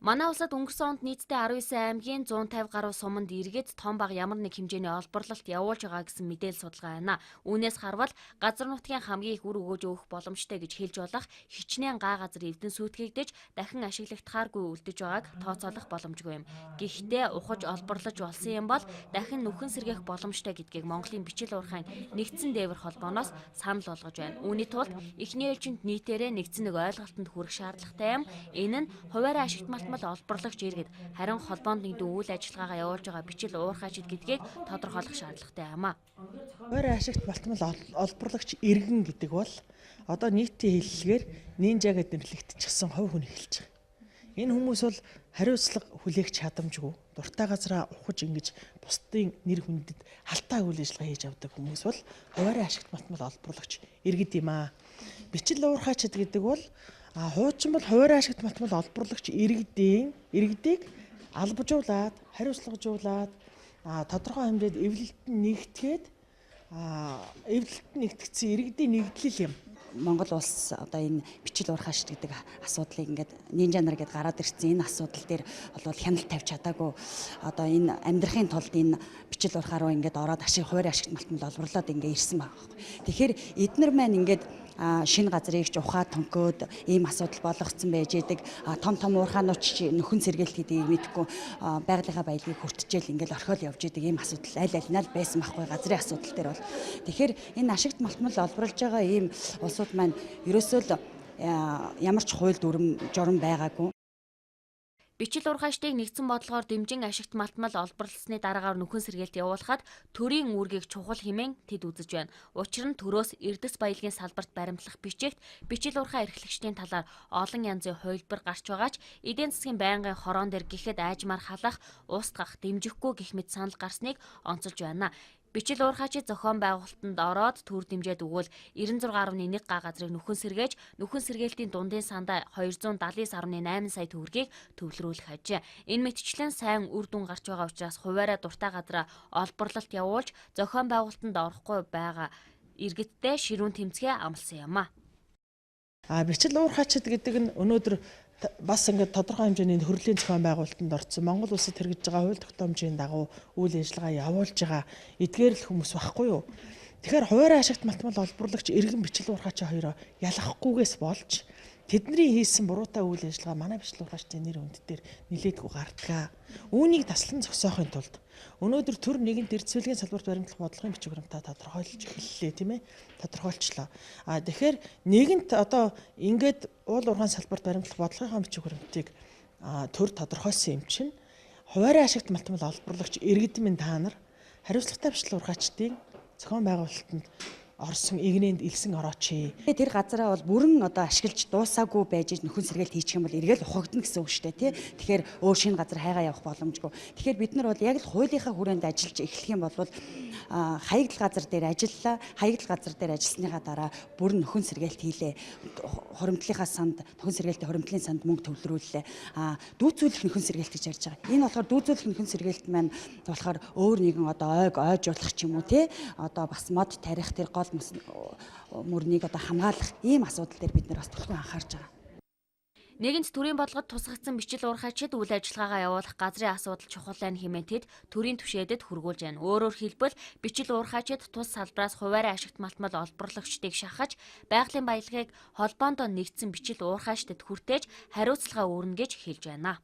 Манай улсад өнгөрсөн онд нийтдээ 19 аймгийн 150 гаруй суманд иргэд том бага ямар нэг хэмжээний олборлолт явуулж байгаа гэсэн мэдээлэл судалгаа байна. Үүнээс харвал газар нутгийн хамгийн их үр өгөөж өгөх боломжтой гэж хэлж болох хичнээн га газар эвдэн сүйтгэгдэж дахин ашиглагдахааргүй үлдэж байгааг тооцоолох боломжгүй юм. Гэхдээ ухаж олборлож болсон юм бол дахин нүхэн сэргээх боломжтой гэдгийг Монголын бичил уурхайн нэгдсэн дээвэр холбооноос санал болгож байна. Үүний тулд эхний ээлжинд нийтээрээ нэгдсэн нэг ойлголтод хүрэх шаардлагатай юм. Энэ нь хуваарай ашигт олборлагч иргэд харин холбоонд нэгдэн үйл ажиллагаагаа явуулж байгаа бичил уурхайчид гэдгийг тодорхойлох шаардлагатай юм а. Хуваарай ашигт малтмал олборлагч иргэн гэдэг бол одоо нийтийн хэллэгээр нинжа гэдэг нэрлэгдчихсэн хувь хүн эхэлж байгаа. Энэ хүмүүс бол хариуцлага хүлээх чадамжгүй, дуртай газараа ухаж ингэж бусдын нэр хүндэд халтаа үйл ажиллагаа хийж авдаг хүмүүс бол хуваарай ашигт малтмал олборлагч иргэд юм а. Бичил уурхайчид гэдэг бол хуучин бол хуваарай ашигт малтмал олборлагч иргэдийг албажуулаад, хариуцлагажуулаад тодорхой хэмжээнд эвлэлтэд нэгтгэсэн иргэдийн нэгдлэл юм. Монгол улс одоо энэ бичил уурхайч гэдэг асуудлыг ингээд нинжа нар гэдээ гараад ирсэн энэ асуудал дээр бол хяналт тавьж чадаагүй одоо энэ амьдрахын тулд энэ бичил уурхай руу ингээд ороод хуваарай ашигт малтмал олборлоод ингээд ирсэн байгаа байхгүй. Тэгэхээр эднэр маань ингээд шинэ газрыг ч ухаад тонкоод ийм асуудал болгоцсон байж идэг том уурхаанууч нөхөн сэргээлт гэдгийг мэдгүй байгалийнхаа баялагийг хүртчихэл ингээл орхиол явж идэг ийм асуудал аль алинаа л байсан байхгүй газрын асуудал дээр бол. Тэгэхээр энэ ашигт малтмал олборлж байгаа ийм улсууд маань ерөөсөө л ямар ч хууль дүрм журам байгаагүй. Бичил уурхайчдыг нэгдсэн бодлогоор дэмжин ашигт малтмал олборлосны дараагаар нүхэн сэргээлт явуулахад төрийн үүргийг чухал хэмээн тэд үзэж байна. Учир нь төрөөс эрдэс баялагын салбарт баримтлах бичигт бичил уурхай эрхлэгчдийн талаар олон янзын хувилбар гарч байгаач эдийн засгийн байнгын хороон дээр гэхэд айжмаар халах, устгах, дэмжихгүй гэх мэт санал гарсныг онцолж байна. Бичил уурхайчид зохион байгуулалтанд ороод төр дэмжээд өгвөл 96.1 га газрыг нүхэн сэргээж, нүхэн сэргээлтийн дундын сандаа 279.8 сая төгрөгийг төвлөрүүлэх ажээ. Энэ мэтчилэн сайн үр дүн гарч байгаа учраас хуваарай дуртай газраа олборлолт явуулж зохион байгуулалтанд орохгүй байгаа иргэдтэй ширүүн тэмцэхээ амласан юм а. Бичил уурхайчид гэдэг нь өнөөдөр бас ингээд тодорхой хэмжээний хөрлийн зохион байгуулалтанд орсон Монгол улсад хэрэгжиж байгаа хууль тогтоомжийн дагуу үйл ажиллагаа явуулж байгаа эдгээрл хүмүүс байхгүй юу. Тэгэхээр хуваарай ашигт малтмал олборлагч иргэн бичил уурхайч хоёроо ялахгүйгээс болж тэдний хийсэн буруутай үйл ажиллагаа манай бичил уурхайчдын нэр хүнд дээр нилээдгүй гардаг. Үүнийг таслан зогсоохын тулд өнөөдөр төр нэгэнт эрдэсвэлгийн салбарт баримтлах бодлогын бичиг баримтаа тодорхойлж эхэллээ тийм ээ. Тодорхойлчлоо. Тэгэхээр нэгэнт одоо ингээд уул уурхайн салбарт баримтлах бодлогын бичиг баримтыг төр тодорхойлсон юм чинь хуваарай ашигт малтмал олборлагч иргэд минь та нар хариуцлагатай бичил уурхайчдын зохион байгуулалтанд орсон игнэнд илсэн орооч. Тэр газараа бол бүрэн одоо ашиглаж дуусаагүй байж нөхөн сэргээлт хийчих юм бол эргээл ухагдана гэсэн үг шүү дээ тий. Тэгэхээр өөр шинэ газар хайгаа явах боломжгүй. Тэгэхээр бид нар бол яг л хуулийнхаа хүрээнд ажиллаж эхлэх юм бол хаягдл газар дээр ажиллалаа. Хаягдл газар дээр ажилласныхаа дараа бүрэн нөхөн сэргээлт хийлээ. Хуримтлалынхаа санд нөхөн сэргээлтийн хуримтлалын санд мөнгө төвлөрүүллээ. Дүүцүүлэх нөхөн сэргээлт гэж ярьж байгаа. Энэ болохоор дүүцүүлэх нөхөн сэргээлт маань болохоор өөр нэгэн одоо ойжуулах ч юм уу тий. Одоо бас мод тарих тэр гол мөрнийг одоо хамгаалах ийм асуудал дээр бид нар бас төлөвлөгөө анхаарч байгаа. Нэгэнт төрийн бодлогод тусгагдсан бичил уурхайчид үйл ажиллагаагаа явуулах газрын асуудал чухал байна хэмээн тэд төрийн түвшээдэд хүргүүлж байна. Өөрөөр хэлбэл бичил уурхайчид тус салбраас хуваарай ашигт малтмал олборлагчдыг шахаж байгалийн баялагыг холбоондоо нэгдсэн бичил уурхайчдад хүртээж хариуцлага өрнө гэж хэлж байна.